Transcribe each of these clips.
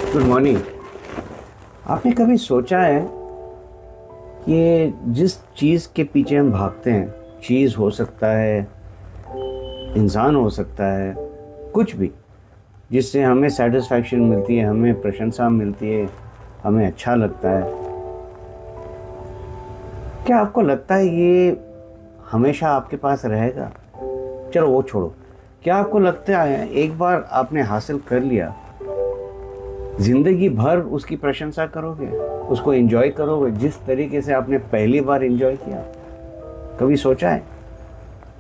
Good morning. आपने कभी सोचा है कि जिस चीज़ के पीछे हम भागते हैं, चीज़ हो सकता है, इंसान हो सकता है, कुछ भी, जिससे हमें सेटिस्फैक्शन मिलती है, हमें प्रशंसा मिलती है, हमें अच्छा लगता है, क्या आपको लगता है ये हमेशा आपके पास रहेगा? चलो वो छोड़ो। क्या आपको लगता है एक बार आपने हासिल कर लिया, ज़िंदगी भर उसकी प्रशंसा करोगे, उसको एंजॉय करोगे जिस तरीके से आपने पहली बार एंजॉय किया? कभी सोचा है?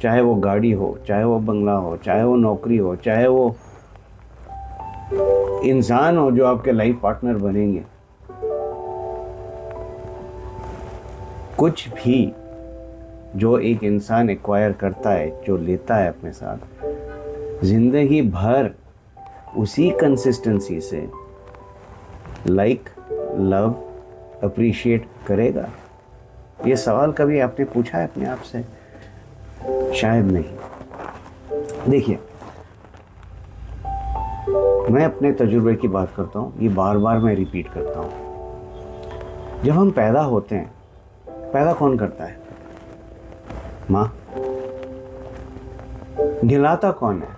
चाहे वो गाड़ी हो, चाहे वो बंगला हो, चाहे वो नौकरी हो, चाहे वो इंसान हो जो आपके लाइफ पार्टनर बनेंगे, कुछ भी जो एक इंसान एक्वायर करता है, जो लेता है अपने साथ, जिंदगी भर उसी कंसिस्टेंसी से लाइक, लव, अप्रिशिएट करेगा? ये सवाल कभी आपने पूछा है अपने आप से? शायद नहीं। देखिए, मैं अपने तजुर्बे की बात करता हूँ, ये बार बार मैं रिपीट करता हूँ। जब हम पैदा होते हैं, पैदा कौन करता है? माँ। नहलाता कौन है?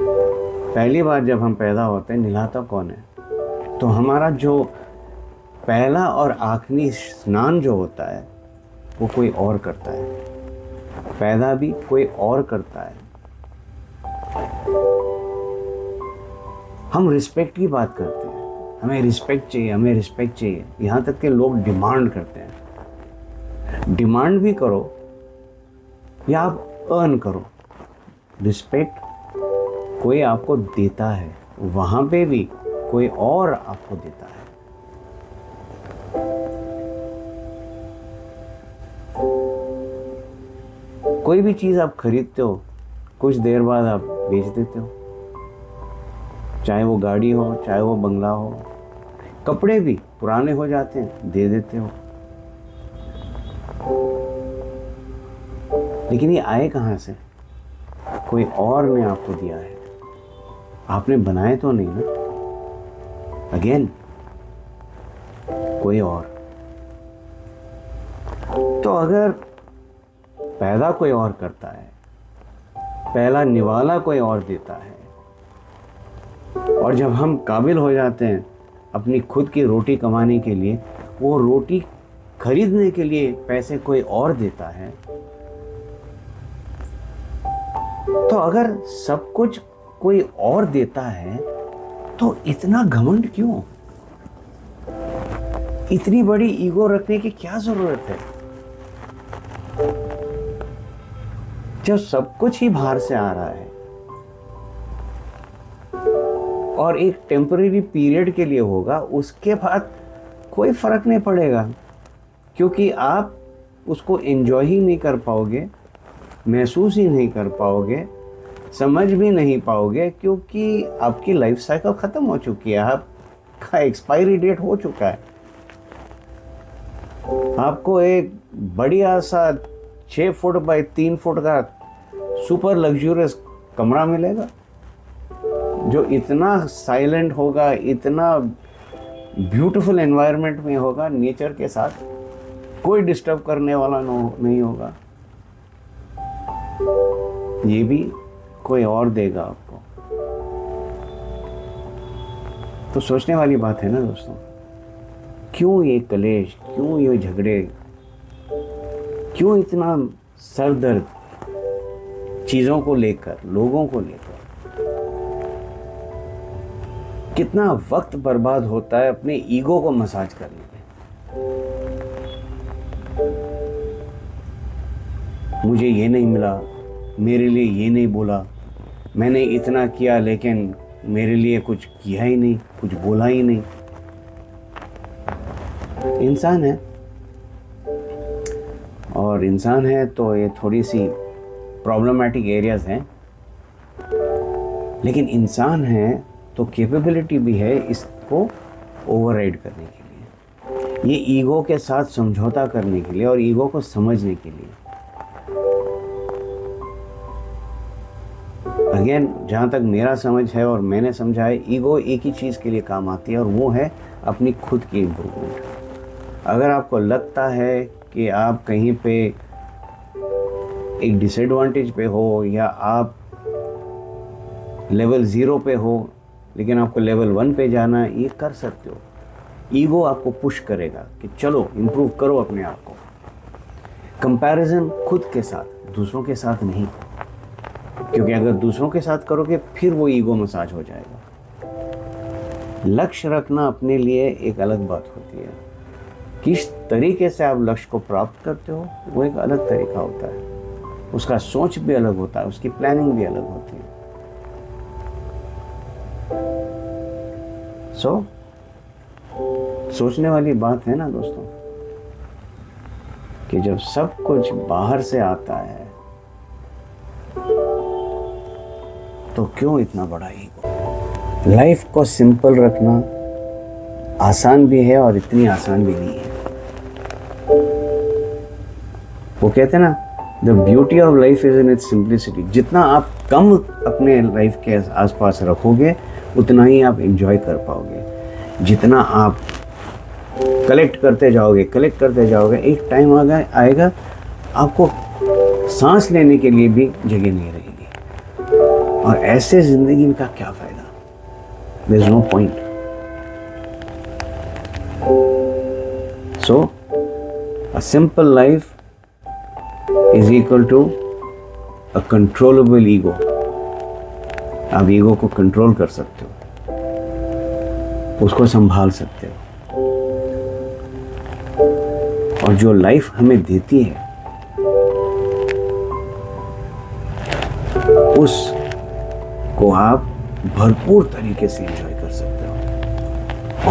पहली बार जब हम पैदा होते हैं, नहलाता कौन है? तो हमारा जो पहला और आखिरी स्नान जो होता है वो कोई और करता है। पैदा भी कोई और करता है। हम रिस्पेक्ट की बात करते हैं, हमें रिस्पेक्ट चाहिए, हमें रिस्पेक्ट चाहिए, यहाँ तक के लोग डिमांड करते हैं। डिमांड भी करो या आप अर्न करो, रिस्पेक्ट कोई आपको देता है, वहाँ पे भी कोई और आपको देता है। कोई भी चीज़ आप खरीदते हो, कुछ देर बाद आप बेच देते हो, चाहे वो गाड़ी हो, चाहे वो बंगला हो। कपड़े भी पुराने हो जाते हैं, दे देते हो। लेकिन ये आए कहाँ से? कोई और ने आपको दिया है, आपने बनाए तो नहीं ना। अगेन, कोई और। तो अगर पैदा कोई और करता है, पहला निवाला कोई और देता है, और जब हम काबिल हो जाते हैं अपनी खुद की रोटी कमाने के लिए, वो रोटी खरीदने के लिए पैसे कोई और देता है, तो अगर सब कुछ कोई और देता है तो इतना घमंड क्यों? इतनी बड़ी ईगो रखने की क्या जरूरत है? जब सब कुछ ही बाहर से आ रहा है और एक टेम्परेरी पीरियड के लिए होगा, उसके बाद कोई फर्क नहीं पड़ेगा, क्योंकि आप उसको एंजॉय ही नहीं कर पाओगे, महसूस ही नहीं कर पाओगे, समझ भी नहीं पाओगे, क्योंकि आपकी लाइफ साइकिल ख़त्म हो चुकी है, आपका एक्सपायरी डेट हो चुका है। आपको एक बढ़िया सा 6 फुट बाय 3 फुट का सुपर लग्जूरियस कमरा मिलेगा जो इतना साइलेंट होगा, इतना ब्यूटीफुल एनवायरनमेंट में होगा, नेचर के साथ, कोई डिस्टर्ब करने वाला नहीं होगा। ये भी कोई और देगा आपको। तो सोचने वाली बात है ना दोस्तों, क्यों ये कलेश, क्यों ये झगड़े, क्यों इतना सरदर्द चीज़ों को लेकर, लोगों को लेकर? कितना वक्त बर्बाद होता है अपने ईगो को मसाज करने में। मुझे ये नहीं मिला, मेरे लिए ये नहीं बोला, मैंने इतना किया लेकिन मेरे लिए कुछ किया ही नहीं, कुछ बोला ही नहीं। इंसान है, और इंसान है तो ये थोड़ी सी प्रॉब्लमेटिक एरियाज हैं, लेकिन इंसान है तो कैपेबिलिटी भी है इसको ओवरराइड करने के लिए, ये ईगो के साथ समझौता करने के लिए और ईगो को समझने के लिए। अगेन जहाँ तक मेरा समझ है और मैंने समझा है, ईगो एक ही चीज़ के लिए काम आती है और वो है अपनी खुद की इम्प्रूवमेंट। अगर आपको लगता है कि आप कहीं पे एक डिसएडवांटेज पे हो या आप लेवल 0 पे हो लेकिन आपको लेवल 1 पे जाना है, ये कर सकते हो। ईगो आपको पुश करेगा कि चलो इम्प्रूव करो अपने आप को। कंपैरिजन खुद के साथ, दूसरों के साथ नहीं, क्योंकि अगर दूसरों के साथ करोगे फिर वो ईगो मसाज हो जाएगा। लक्ष्य रखना अपने लिए एक अलग बात होती है। किस तरीके से आप लक्ष्य को प्राप्त करते हो वो एक अलग तरीका होता है, उसका सोच भी अलग होता है, उसकी प्लानिंग भी अलग होती है। सोचने वाली बात है ना दोस्तों, कि जब सब कुछ बाहर से आता है तो क्यों इतना बड़ा ईगो। लाइफ को सिंपल रखना आसान भी है और इतनी आसान भी नहीं है। वो कहते हैं ना, the beauty of life is in its simplicity. जितना आप कम अपने लाइफ के आसपास रखोगे उतना ही आप एंजॉय कर पाओगे। जितना आप कलेक्ट करते जाओगे, एक टाइम आएगा आपको सांस लेने के लिए भी जगह नहीं रहेगी। और ऐसे जिंदगी का क्या फायदा? There is no point. So a simple life is equal to a controllable ego। आप ईगो को कंट्रोल कर सकते हो, उसको संभाल सकते हो, और जो लाइफ हमें देती है उसको आप भरपूर तरीके से एंजॉय कर सकते हो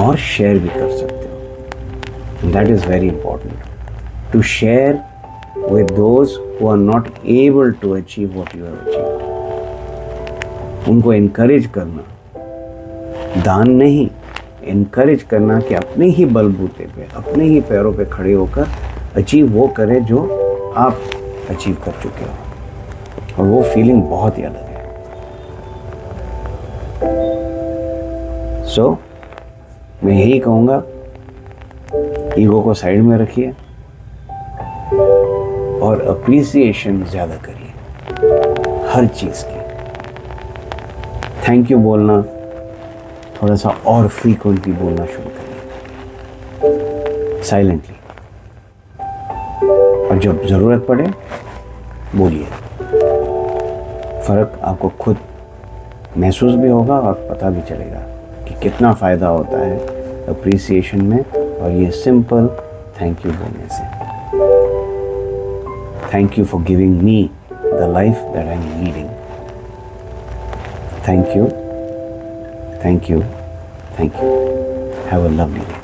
और शेयर भी कर सकते हो। That is very important, to share with those who are not able to achieve what you have achieved। उनको encourage करना, दान नहीं, encourage करना कि अपने ही बलबूते पे, अपने ही पैरों पे खड़े होकर अचीव वो करें जो आप अचीव कर चुके हो, और वो फीलिंग बहुत ही अलग है। सो मैं यही कहूँगा, ईगो को साइड में रखिए और अप्रिसिएशन ज़्यादा करिए हर चीज़ की। थैंक यू बोलना थोड़ा सा और फ्रीक्वेंटली बोलना शुरू करिए, साइलेंटली, और जब ज़रूरत पड़े बोलिए। फ़र्क आपको खुद महसूस भी होगा और पता भी चलेगा कि कितना फ़ायदा होता है अप्रिसिएशन में और ये सिंपल थैंक यू बोलने से। Thank you for giving me the life that I'm leading. Thank you. Thank you. Thank you. Have a lovely day.